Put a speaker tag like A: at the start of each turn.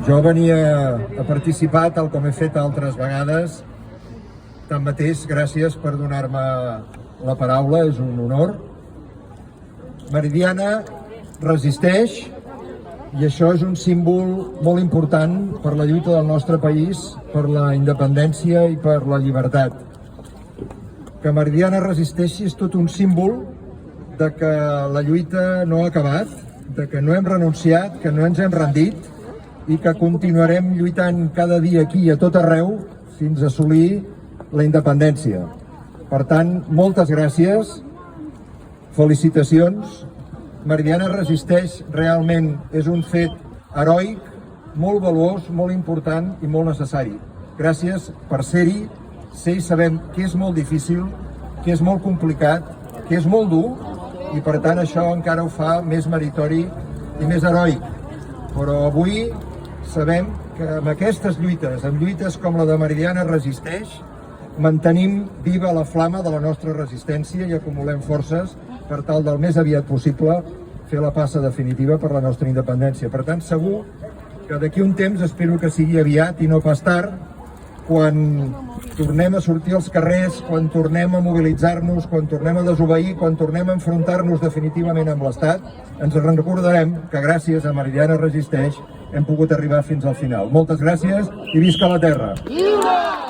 A: Jo venia a participar, tal com he fet altres vegades. Tanmateix, gràcies per donar-me la paraula, és un honor. Meridiana resisteix, i això és un símbol molt important per la lluita del nostre país, per la independència i per la llibertat. Que Meridiana resisteixi és tot un símbol de que la lluita no ha acabat, de que no hem renunciat, que no ens hem rendit i que continuarem lluitant cada dia aquí i a tot arreu fins a assolir la independència. Per tant, moltes gràcies, felicitacions. Meridiana resisteix realment és un fet heroic, molt valuós, molt important i molt necessari. Gràcies per ser-hi. Sé i sabem que és molt difícil, que és molt complicat, que és molt dur i per tant això encara ho fa més meritori i més heroic. Però avui sabem que amb aquestes lluites, amb lluites com la de Meridiana resisteix, mantenim viva la flama de la nostra resistència i acumulem forces per tal del més aviat possible fer la passa definitiva per la nostra independència. Per tant, segur que d'aquí un temps, espero que sigui aviat i no pas tard, quan tornem a sortir als carrers, quan tornem a mobilitzar-nos, quan tornem a desobeir, quan tornem a enfrontar-nos definitivament amb l'Estat, ens recordarem que gràcies a Meridiana resisteix hem pogut arribar fins al final. Moltes gràcies i visca la terra!